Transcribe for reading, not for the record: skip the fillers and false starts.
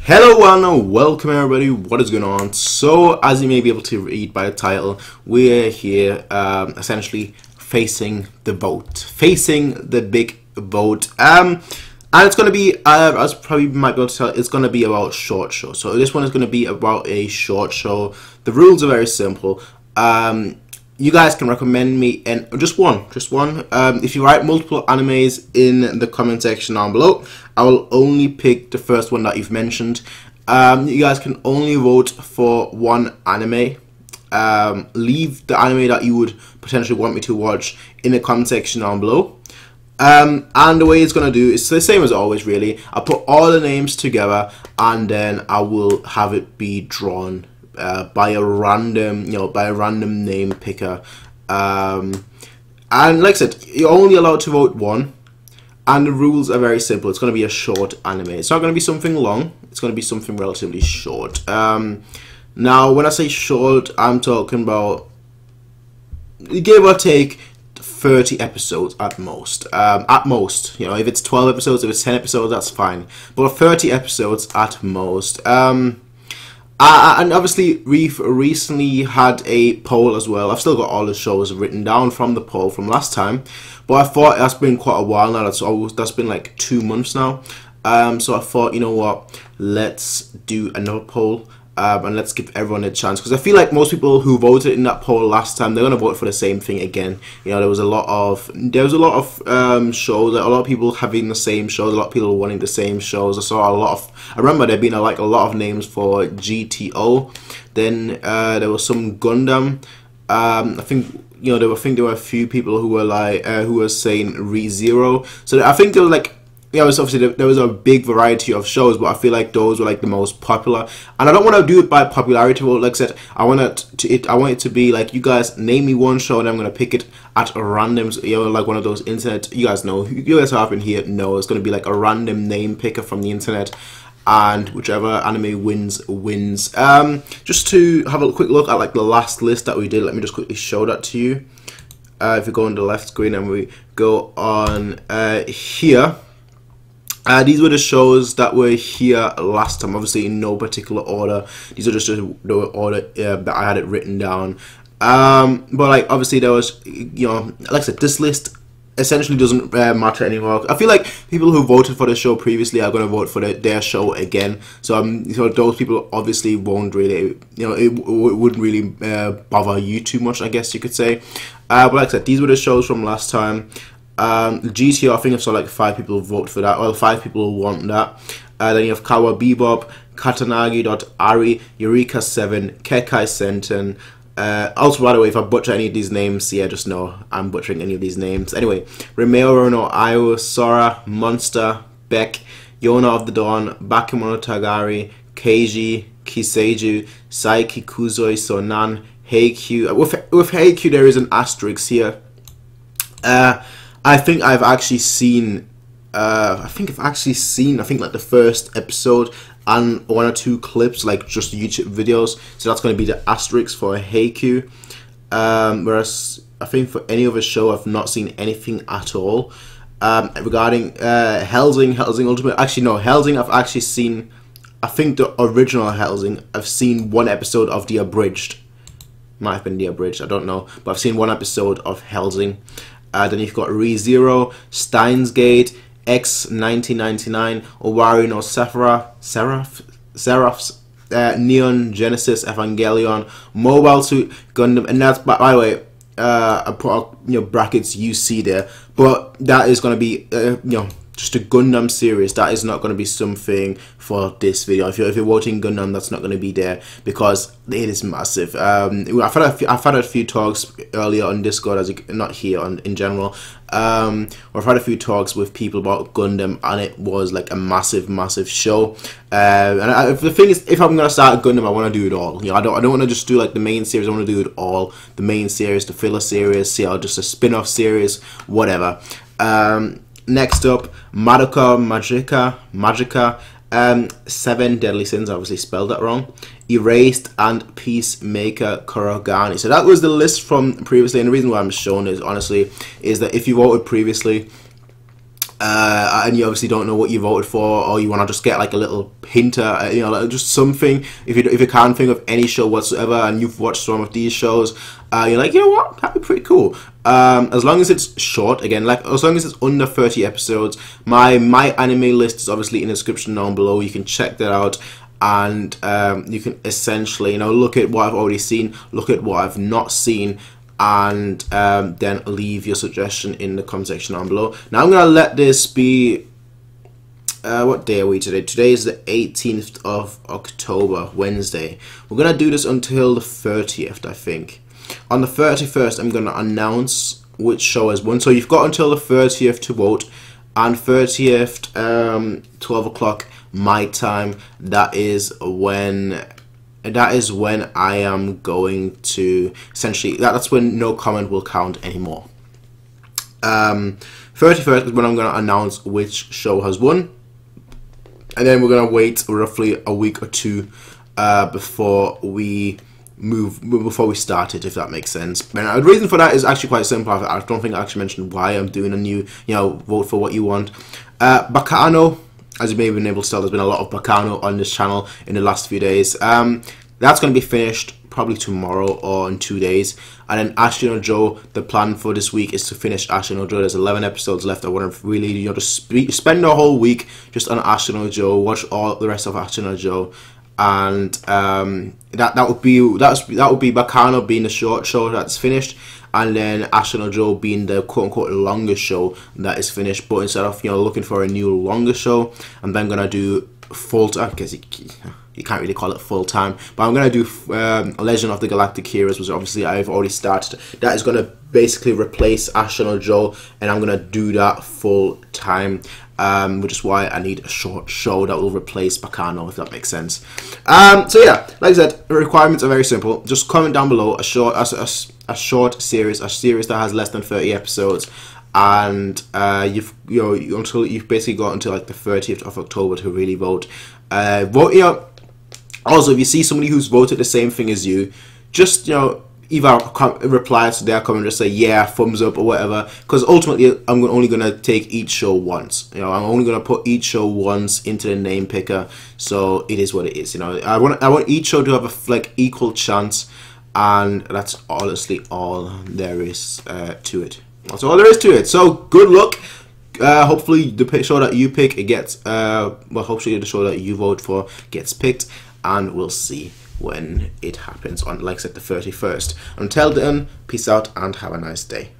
Hello and welcome everybody, what is going on? So as you may be able to read by the title, we're here essentially facing the vote, facing the big vote, and it's going to be, as probably might be able to tell, it's going to be about short show. So this one is going to be about a short show. The rules are very simple. You guys can recommend me and just one. If you write multiple animes in the comment section down below, I will only pick the first one that you've mentioned. You guys can only vote for one anime. Leave the anime that you would potentially want me to watch in the comment section down below. And the way it's gonna do is the same as always. Really, I'll put all the names together and then I will have it be drawn by a random, name picker, and like I said, you're only allowed to vote one, and the rules are very simple. It's going to be a short anime. It's not going to be something long. It's going to be something relatively short. Now, when I say short, I'm talking about give or take 30 episodes at most. At most, if it's 12 episodes, if it's 10 episodes, that's fine. But 30 episodes at most. And obviously, we've recently had a poll as well. I've still got all the shows written down from the poll from last time, but I thought that's been quite a while now. That's been like 2 months now. So I thought, you know what, let's do another poll. And let's give everyone a chance, because I feel like most people who voted in that poll last time, they're gonna vote for the same thing again. There was a lot of shows, a lot of people having the same shows, a lot of people wanting the same shows. I saw I remember there being a lot of names for GTO. Then there was some Gundam. I think there were a few people who were saying ReZero. So I think there was obviously there was a big variety of shows, but I feel like those were like the most popular. And I don't want to do it by popularity vote. Like I said, I want it to be like, you guys name me one show and I'm gonna pick it at a random, like one of those internet. You guys know, you guys have been here know it's gonna be like a random name picker from the internet, and whichever anime wins. Just to have a quick look at like the last list that we did, let me just quickly show that to you. If we go on the left screen and we go on here. These were the shows that were here last time, obviously in no particular order. These are just the order that I had it written down. But like obviously there was, like I said, this list essentially doesn't matter anymore. I feel like people who voted for the show previously are going to vote for their show again. So those people obviously won't really, it wouldn't really bother you too much, I guess you could say. But like I said, these were the shows from last time. GTO, I think I saw like 5 people vote for that. Well, 5 people want that. Then you have Kawa Bebop, Katanagi.Ari, Eureka 7, Kekai Senten. Also, by the way, if I butcher any of these names, yeah, just know I'm butchering any of these names. Anyway, Remeo no Ayo, Sora, Monster, Beck, Yona of the Dawn, Baccano Tagari, Keiji, Kiseiju, Saiki Kuzoi, Sonan, Heikyu. With Heikyu, there is an asterisk here. I think I've actually seen, like the first episode and 1 or 2 clips, like just YouTube videos. So that's going to be the asterisk for Heikyu. Whereas I think for any other show, I've not seen anything at all. Regarding Hellsing Ultimate, actually no, Hellsing I've actually seen. I think the original Hellsing, I've seen 1 episode of the abridged. Might have been the abridged, I don't know, but I've seen 1 episode of Hellsing. Then you've got ReZero, Steins Gate, X 1999, Owari no Seraphs, Neon Genesis Evangelion, Mobile Suit Gundam, and that's, by the way, I put brackets UC there, but that is going to be just a Gundam series. That is not going to be something for this video. If you're watching Gundam, that's not going to be there because it is massive. I've had a few talks earlier on Discord, not here, in general. I've had a few talks with people about Gundam, and it was like a massive show. The thing is, if I'm gonna start Gundam, I want to do it all. I don't want to just do like the main series. I want to do it all. The main series, the filler series, just a spin-off series, whatever. Next up, Madoka Magica, 7 Deadly Sins, obviously spelled that wrong, Erased, and Peacemaker Kurogane. So that was the list from previously, and the reason why I'm showing this, honestly, is that if you voted previously, and you obviously don't know what you voted for, or you want to just get like a little hinter, you know, like just something. If you can't think of any show whatsoever and you've watched some of these shows, you're like, you know what, that'd be pretty cool. As long as it's short, again, like as long as it's under 30 episodes. My anime list is obviously in the description down below. You can check that out, and you can essentially, you know, look at what I've already seen, look at what I've not seen, and then leave your suggestion in the comment section down below. Now I'm gonna let this be, what day are we today? Today is the 18th of October, Wednesday. We're gonna do this until the 30th, I think. On the 31st, I'm gonna announce which show has won. So you've got until the 30th to vote, and 30th, 12 o'clock my time. That is when I am going to essentially, that's when no comment will count anymore. 31st is when I'm going to announce which show has won, and then we're going to wait roughly a week or two before we start it, if that makes sense. And the reason for that is actually quite simple. I don't think I actually mentioned why I'm doing a new, you know, vote for what you want. Baccano, as you may have been able to tell, there's been a lot of Baccano on this channel in the last few days. That's going to be finished probably tomorrow or in 2 days. And then Ashton Joe, the plan for this week is to finish Ashton Joe. There's 11 episodes left. I want to really, you know, just spend the whole week just on Ashton Joe, watch all the rest of Ashton Joe, and that would be Baccano being the short show that's finished, and then Ashton Joe being the quote-unquote longer show that is finished. But instead of, you know, looking for a new longer show, I'm then gonna do full time, because you can't really call it full time, but I'm gonna do Legend of the Galactic Heroes, which obviously I've already started. That is gonna basically replace Ashton Joe, and I'm gonna do that full time. Which is why I need a short show that will replace Baccano, if that makes sense. So yeah, like I said, the requirements are very simple. Just comment down below a short series, a series that has less than 30 episodes, and until you've basically got until like the 30th of October to really vote. Vote, you know. Also, if you see somebody who's voted the same thing as you, just, you know, either reply to their comment, just say yeah, thumbs up or whatever, because ultimately I'm only going to take each show once. You know, I'm only going to put each show once into the name picker, so it is what it is. You know, I want each show to have a like equal chance, and that's honestly all there is to it. That's all there is to it. So good luck. Hopefully the show that you pick gets hopefully the show that you vote for gets picked, and we'll see when it happens on, like I said, the 31st. Until then, peace out and have a nice day.